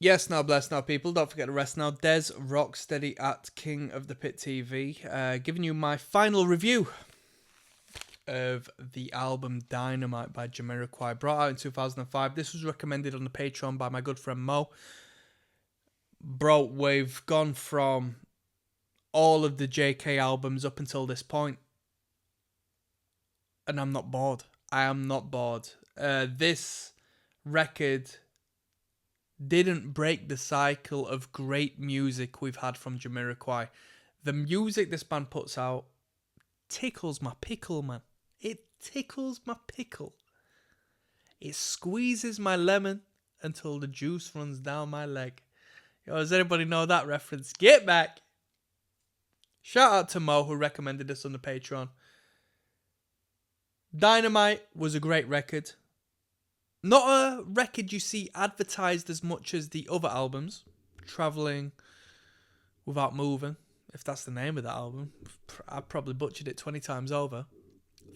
Yes, now bless now people. Don't forget to rest now. Des Rocksteady at King of the Pit TV, giving you my final review of the album Dynamite by Jamiroquai, brought out in 2005. This was recommended on the Patreon by my good friend Mo. Bro, we've gone from all of the JK albums up until this point, and I'm not bored. I am not bored. This record didn't break the cycle of great music we've had from Jamiroquai. The music this band puts out tickles my pickle, man. It tickles my pickle. It squeezes my lemon until the juice runs down my leg. Yo, does anybody know that reference? Get back! Shout out to Mo, who recommended this on the Patreon. Dynamite was a great record. Not a record you see advertised as much as the other albums. Travelling Without Moving, if that's the name of that album. I've probably butchered it 20 times over.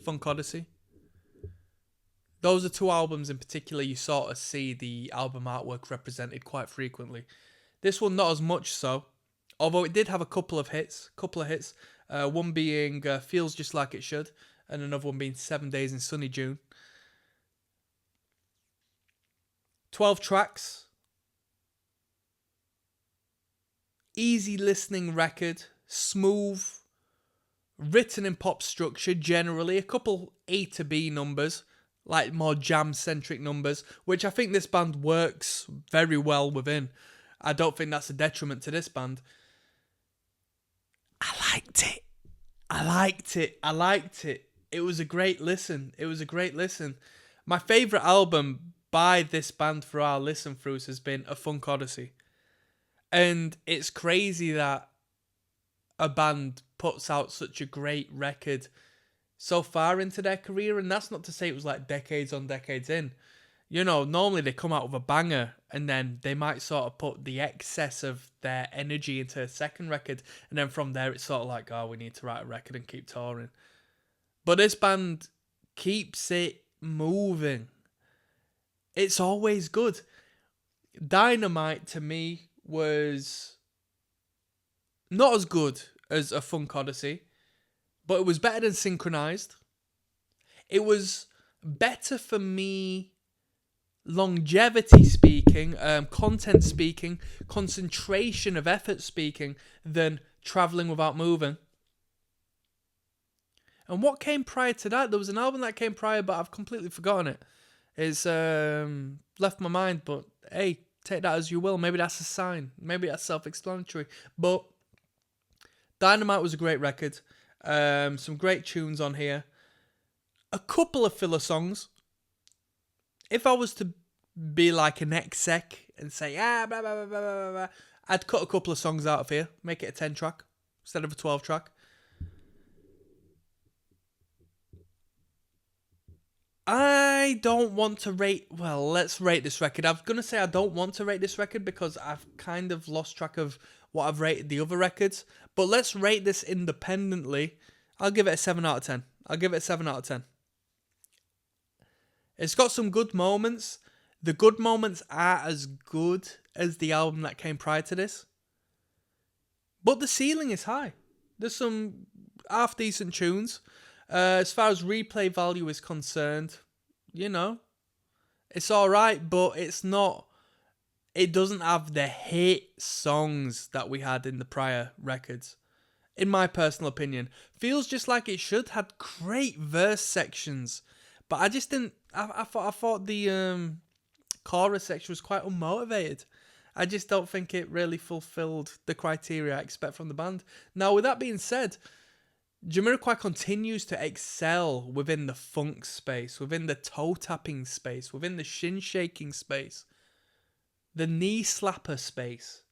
Funk Odyssey. Those are two albums in particular you sort of see the album artwork represented quite frequently. This one not as much so, although it did have a couple of hits. One being Feels Just Like It Should, and another one being 7 Days in Sunny June. 12 tracks. Easy listening record. Smooth. Written in pop structure generally. A couple A to B numbers, like more jam-centric numbers, which I think this band works very well within. I don't think that's a detriment to this band. I liked it. It was a great listen. My favourite album by this band for our listen throughs has been A Funk Odyssey. And it's crazy that a band puts out such a great record so far into their career, and that's not to say it was like decades on decades in. You know, normally they come out with a banger and then they might sort of put the excess of their energy into a second record, and then from there it's sort of like, oh, we need to write a record and keep touring. But this band keeps it moving. It's always good. Dynamite to me was not as good as A Funk Odyssey, but it was better than Synchronized. It was better for me, longevity speaking, content speaking, concentration of effort speaking, than Travelling Without Moving. And what came prior to that? There was an album that came prior, but I've completely forgotten it. It's left my mind, but hey, take that as you will. Maybe that's a sign. Maybe that's self-explanatory. But Dynamite was a great record. Some great tunes on here. A couple of filler songs. If I was to be like an exec and say, blah, blah, blah, blah, blah, blah, I'd cut a couple of songs out of here. Make it a 10 track instead of a 12 track. I don't want to rate... Well, let's rate this record. I was going to say I don't want to rate this record because I've kind of lost track of what I've rated the other records. But let's rate this independently. I'll give it a 7 out of 10. It's got some good moments. The good moments are as good as the album that came prior to this. But the ceiling is high. There's some half-decent tunes. As far as replay value is concerned, you know, it's alright, but it's not... It doesn't have the hit songs that we had in the prior records. In my personal opinion. Feels Just Like It Should had great verse sections. But I just didn't... I thought the chorus section was quite unmotivated. I just don't think it really fulfilled the criteria I expect from the band. Now, with that being said, Jamiroquai continues to excel within the funk space, within the toe-tapping space, within the shin-shaking space, the knee-slapper space,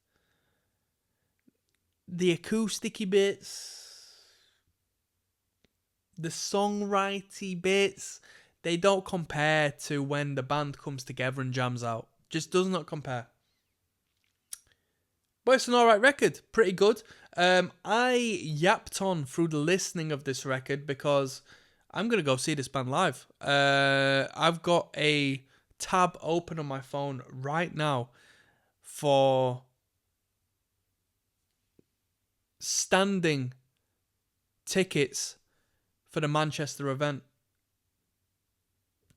the acoustic-y bits, the songwriting bits. They don't compare to when the band comes together and jams out. Just does not compare. But it's an alright record. Pretty good. I yapped on through the listening of this record because I'm going to go see this band live. I've got a tab open on my phone right now for standing tickets for the Manchester event.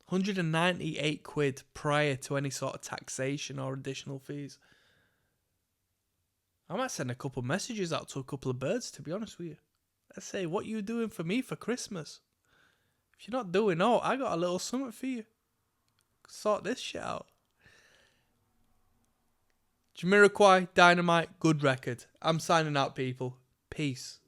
198 quid prior to any sort of taxation or additional fees. I might send a couple messages out to a couple of birds, to be honest with you. Let's say, what you doing for me for Christmas? If you're not doing all, I got a little something for you. Sort this shit out. Jamiroquai, Dynamite, good record. I'm signing out, people. Peace.